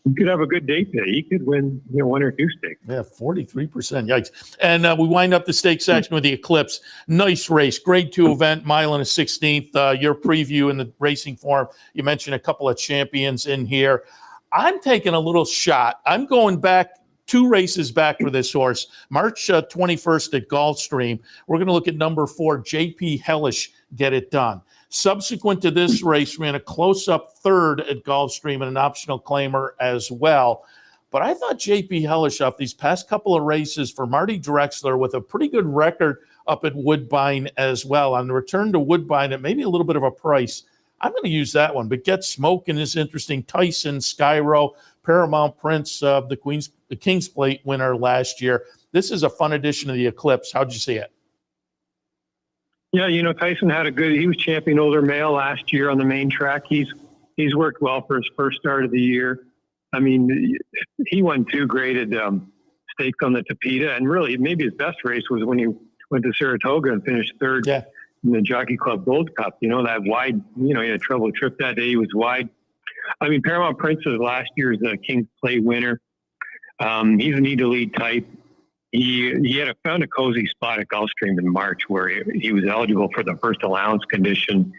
He could have a good day today. He could win, 1 or 2 stakes. Yeah, 43%. Yikes. And we wind up the stake section with the Eclipse. Nice race. Grade 2 event, mile and a 16th. Your preview in the racing form, you mentioned a couple of champions in here. I'm taking a little shot. I'm going back 2 races back for this horse. March 21st at Gulfstream. We're going to look at number 4, JP Hellish, Get It Done. Subsequent to this race, ran a close-up third at Gulfstream and an optional claimer as well. But I thought JP Hellish, off these past couple of races for Marty Drexler, with a pretty good record up at Woodbine as well. On the return to Woodbine at maybe a little bit of a price, I'm going to use that one. But Get Smokin' is interesting. Tyson, Skyro, Paramount Prince, the King's Plate winner last year. This is a fun edition of the Eclipse. How'd you see it? Yeah, Tyson he was champion older male last year on the main track. He's worked well for his first start of the year. I mean, he won 2 graded stakes on the Tapeta, and really maybe his best race was when he went to Saratoga and finished third in the Jockey Club Gold Cup. That wide, he had a trouble trip that day. He was wide. I mean, Paramount Prince was last year's King's Plate winner. He's a need to lead type. He had found a cozy spot at Gulfstream in March where he was eligible for the first allowance condition.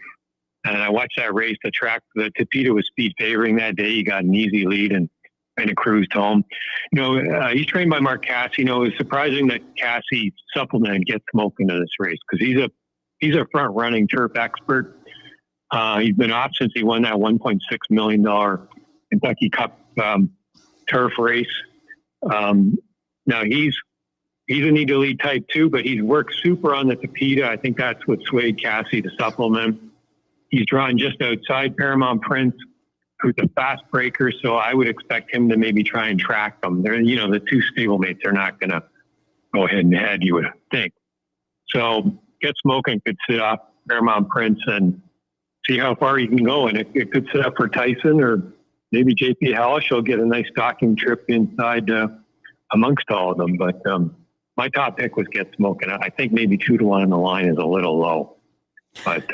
And I watched that race. The Tapeta was speed favoring that day. He got an easy lead and kind of cruised home. He's trained by Mark Cassie. It was surprising that Cassie supplemented Get Smokin' into this race because he's a front running turf expert. He's been off since he won that $1.6 million Kentucky Cup turf race. Now he's a need to lead type 2, but he's worked super on the Tapeta. I think that's what swayed Cassie to supplement. He's drawn just outside Paramount Prince, who's a fast breaker, so I would expect him to maybe try and track them. They're, the 2 stablemates are not going to go head and head, you would think. So Get Smokin' could sit off Paramount Prince and see how far he can go, and it could sit up for Tyson, or maybe JP Hellish will get a nice stocking trip inside amongst all of them. But my top pick was Get Smokin'. I think maybe 2 to 1 on the line is a little low, but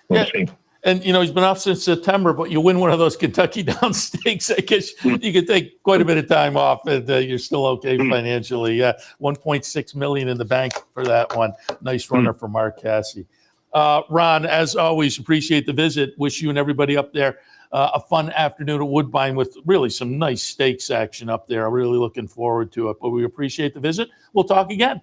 we'll see. And, he's been off since September, but you win one of those Kentucky Down stakes, I guess you could take quite a bit of time off and you're still okay financially. $1.6 million in the bank for that one. Nice runner for Mark Cassie. Ron, as always, appreciate the visit. Wish you and everybody up there a fun afternoon at Woodbine with really some nice stakes action up there. I'm really looking forward to it, but we appreciate the visit. We'll talk again.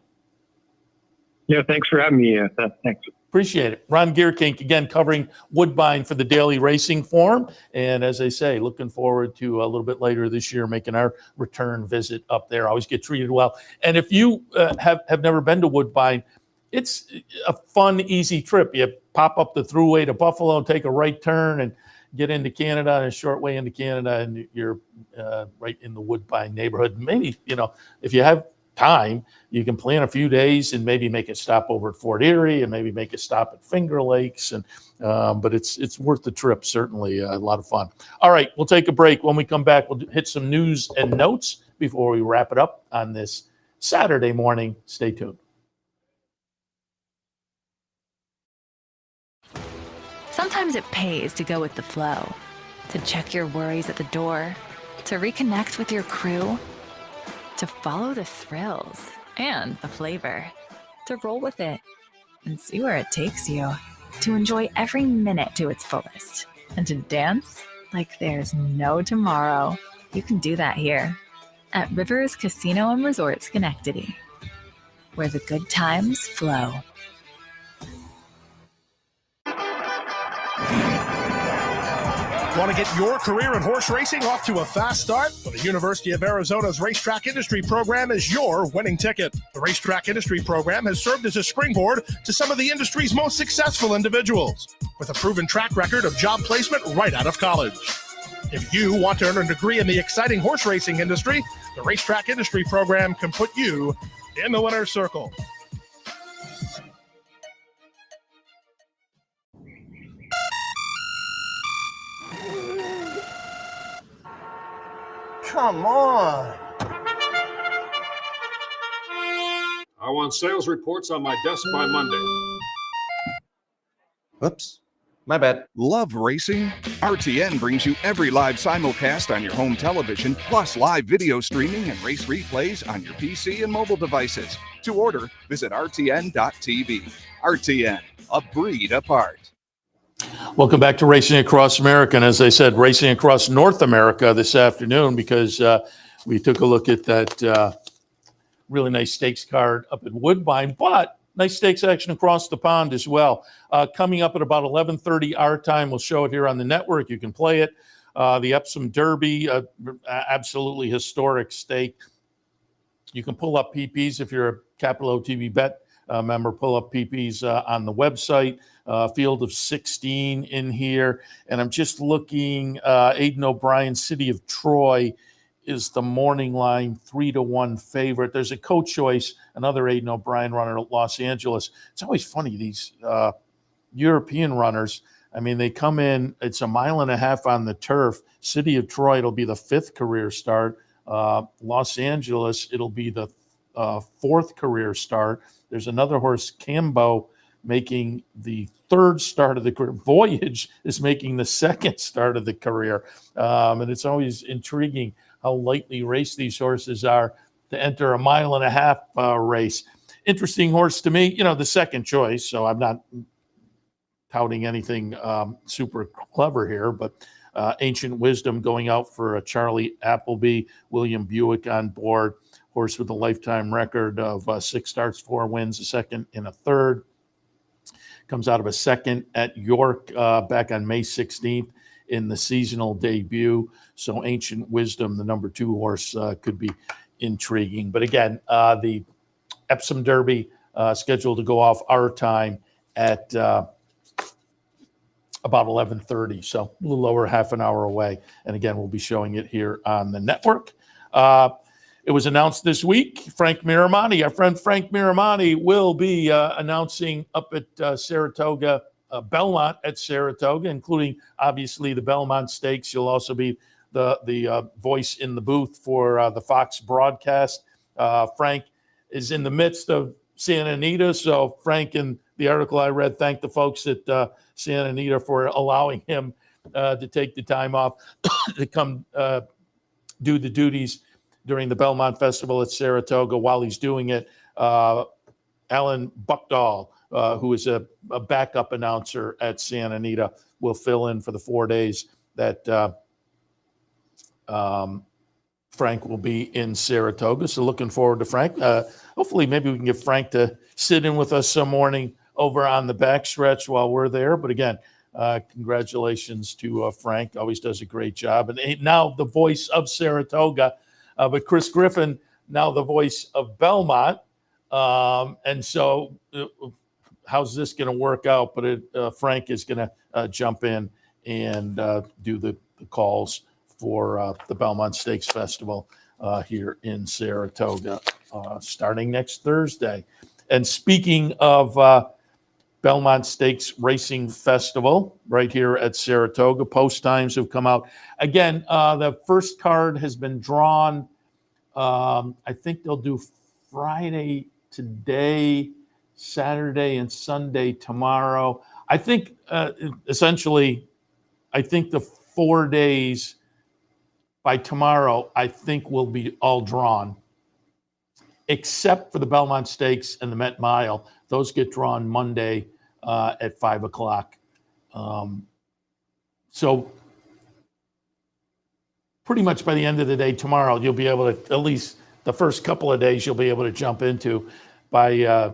Yeah, thanks for having me. Thanks. Appreciate it. Ron Gierkink, again, covering Woodbine for the Daily Racing Form. And as I say, looking forward to a little bit later this year making our return visit up there. Always get treated well. And if you have never been to Woodbine, it's a fun, easy trip. You pop up the thruway to Buffalo and take a right turn and get into Canada, and a short way into Canada, and you're right in the Woodbine neighborhood. Maybe, if you have time, you can plan a few days and maybe make a stop over at Fort Erie and maybe make a stop at Finger Lakes. And but it's worth the trip, certainly. A lot of fun. All right, we'll take a break. When we come back, we'll hit some news and notes before we wrap it up on this Saturday morning. Stay tuned. Sometimes it pays to go with the flow, to check your worries at the door, to reconnect with your crew, to follow the thrills and the flavor, to roll with it and see where it takes you, to enjoy every minute to its fullest, and to dance like there's no tomorrow. You can do that here at Rivers Casino and Resort Schenectady, where the good times flow. Want to get your career in horse racing off to a fast start? Well, the University of Arizona's Racetrack Industry Program is your winning ticket. The Racetrack Industry Program has served as a springboard to some of the industry's most successful individuals, with a proven track record of job placement right out of college. If you want to earn a degree in the exciting horse racing industry, the Racetrack Industry Program can put you in the winner's circle. Come on. I want sales reports on my desk by Monday. Whoops. My bad. Love racing? RTN brings you every live simulcast on your home television, plus live video streaming and race replays on your PC and mobile devices. To order, visit rtn.tv. RTN, a breed apart. Welcome back to Racing Across America. And as I said, Racing Across North America this afternoon, because we took a look at that really nice stakes card up at Woodbine, but nice stakes action across the pond as well. Coming up at about 11:30 our time, we'll show it here on the network. You can play it. The Epsom Derby, absolutely historic stake. You can pull up PPs if you're a Capital OTB Bet member. Pull up PPs on the website. Field of 16 in here. And I'm just looking, Aidan O'Brien, City of Troy is the morning line, 3-1 favorite. There's a co-choice, another Aidan O'Brien runner at Los Angeles. It's always funny, these European runners. I mean, they come in, it's 1.5 miles on the turf. City of Troy, it'll be the 5th career start. Los Angeles, it'll be the 4th career start. There's another horse, Cambo, making the 3rd start of the career. Voyage is making the 2nd start of the career. And it's always intriguing how lightly raced these horses are to enter 1.5 mile race. Interesting horse to me, you know, the second choice. So I'm not touting anything super clever here, but Ancient Wisdom going out for a Charlie Appleby, William Buick on board. Horse with a lifetime record of 6 starts, 4 wins, a 2nd and a 3rd. Comes out of a 2nd at York back on May 16th in the seasonal debut. So Ancient Wisdom, the number 2 horse, could be intriguing. But again, the Epsom Derby scheduled to go off our time at about 11:30. So a little over half an hour away. And again, we'll be showing it here on the network. It was announced this week, Frank Miramonte, our friend Frank Miramonte, will be announcing up at Saratoga, Belmont at Saratoga, including obviously the Belmont Stakes. You'll also be the voice in the booth for the Fox broadcast. Frank is in the midst of Santa Anita. So Frank, in the article I read, thanked the folks at Santa Anita for allowing him to take the time off to come do the duties during the Belmont Festival at Saratoga. While he's doing it, Alan Buckdahl, who is a backup announcer at Santa Anita, will fill in for the 4 days that Frank will be in Saratoga. So looking forward to Frank. Hopefully maybe we can get Frank to sit in with us some morning over on the backstretch while we're there. But again, congratulations to Frank. Always does a great job. And now the voice of Saratoga. But Chris Griffin, now the voice of Belmont. And so how's this going to work out? But Frank is going to jump in and do the calls for the Belmont Stakes Festival here in Saratoga starting next Thursday. And speaking of Belmont Stakes Racing Festival right here at Saratoga, post times have come out. Again, the first card has been drawn. I think they'll do Friday today, Saturday and Sunday tomorrow. I think essentially, I think the 4 days by tomorrow, I think will be all drawn, except for the Belmont Stakes and the Met Mile. Those get drawn Monday at 5 o'clock. So pretty much by the end of the day tomorrow, you'll be able to, at least the first couple of days, you'll be able to jump into. By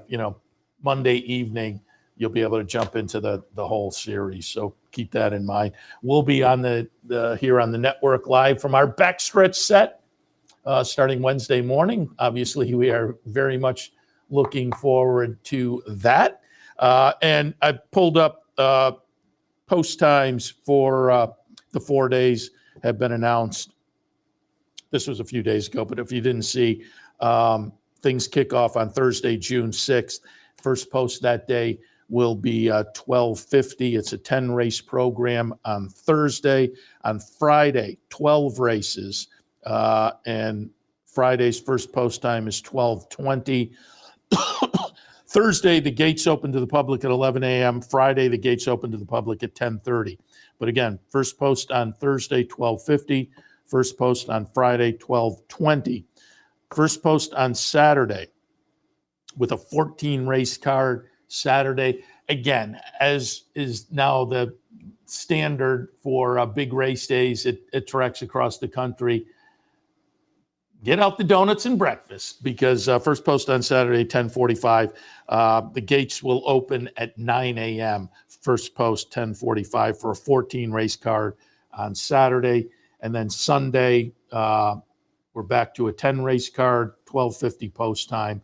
Monday evening, you'll be able to jump into the whole series. So keep that in mind. We'll be on the here on the network live from our backstretch set starting Wednesday morning. Obviously, we are very much looking forward to that. And I pulled up post times for the 4 days have been announced. This was a few days ago, but if you didn't see, things kick off on Thursday, June 6th. First post that day will be 12:50. It's a 10-race program on Thursday. On Friday, 12 races. And Friday's first post time is 12:20. Thursday, the gates open to the public at 11 a.m. Friday, the gates open to the public at 10:30. But again, first post on Thursday, 12:50. First post on Friday, 12:20. First post on Saturday with a 14-race card Saturday. Again, as is now the standard for big race days at tracks across the country, get out the donuts and breakfast, because first post on Saturday, 10:45. The gates will open at 9 a.m. First post, 10:45 for a 14-race card on Saturday. And then Sunday, we're back to a 10-race card, 12:50 post time.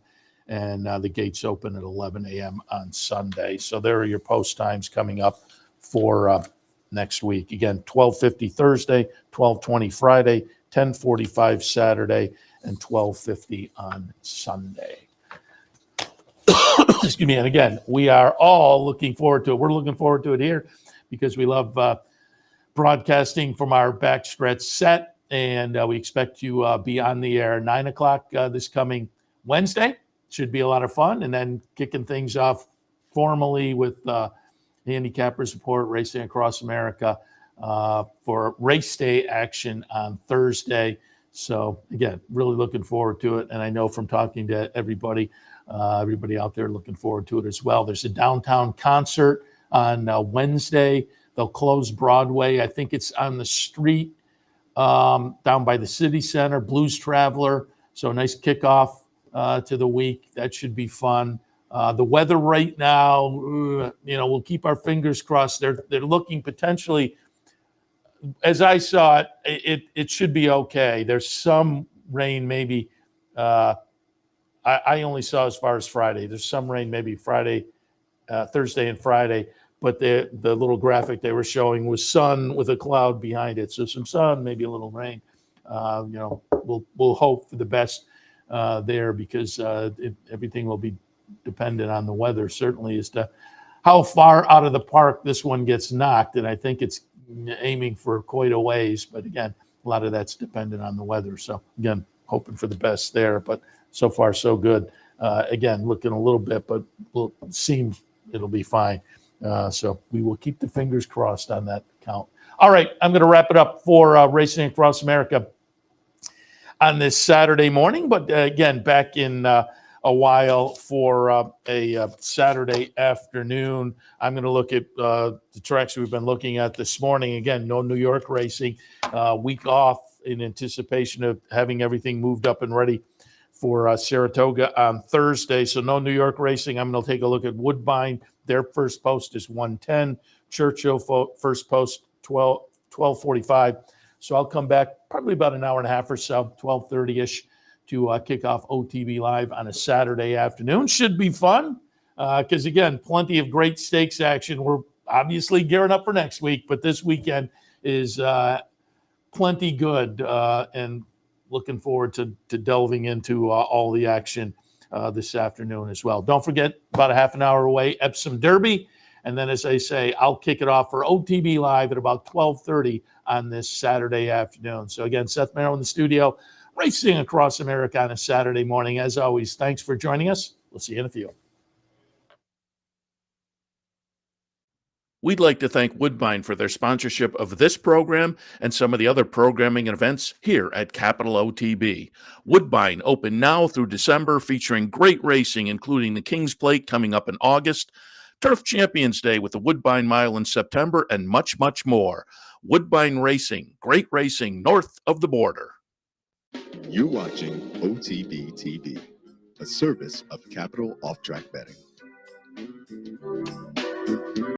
And the gates open at 11 a.m. on Sunday. So there are your post times coming up for next week. Again, 12:50 Thursday, 12:20 Friday, 10:45 Saturday, and 12:50 on Sunday. Excuse me. And again, we are all looking forward to it. We're looking forward to it here because we love broadcasting from our backstretch set. And we expect to be on the air 9 o'clock this coming Wednesday. Should be a lot of fun. And then kicking things off formally with Handicappers Report, Racing Across America, for race day action on Thursday. So again, really looking forward to it. And I know from talking to everybody out there looking forward to it as well. There's a downtown concert on Wednesday. They'll close Broadway. I think it's on the street down by the city center, Blues Traveler. So a nice kickoff to the week. That should be fun. The weather right now, we'll keep our fingers crossed. They're looking potentially, as I saw it should be okay. There's some rain maybe. I only saw as far as Friday. There's some rain maybe Friday, Thursday and Friday, but the little graphic they were showing was sun with a cloud behind it. So some sun, maybe a little rain. We'll hope for the best there, because everything will be dependent on the weather, certainly, as to how far out of the park this one gets knocked. And I think it's aiming for quite a ways. But again, a lot of that's dependent on the weather. So again, hoping for the best there. But so far, so good. Again, looking a little bit, but it seems it'll be fine. So we will keep the fingers crossed on that count. All right, I'm going to wrap it up for Racing Across America on this Saturday morning. But again, back in a while for a Saturday afternoon. I'm going to look at the tracks we've been looking at this morning. Again, no New York racing, week off in anticipation of having everything moved up and ready for Saratoga on Thursday. So no New York racing. I'm going to take a look at Woodbine. Their first post is 1:10. Churchill first post 12:45. So I'll come back probably about an hour and a half or so, 12:30-ish, to kick off OTB Live on a Saturday afternoon. Should be fun because, again, plenty of great stakes action. We're obviously gearing up for next week, but this weekend is plenty good. And looking forward to delving into all the action this afternoon as well. Don't forget, about a half an hour away, Epsom Derby. And then, as I say, I'll kick it off for OTB Live at about 12:30 on this Saturday afternoon. So again, Seth Merrow in the studio, racing across America on a Saturday morning. As always, thanks for joining us. We'll see you in a few. We'd like to thank Woodbine for their sponsorship of this program and some of the other programming and events here at Capital OTB. Woodbine open now through December, featuring great racing, including the King's Plate coming up in August, Turf Champions Day with the Woodbine Mile in September, and much, much more. Woodbine Racing, great racing north of the border. You're watching OTB TV, a service of Capital Off-Track Betting.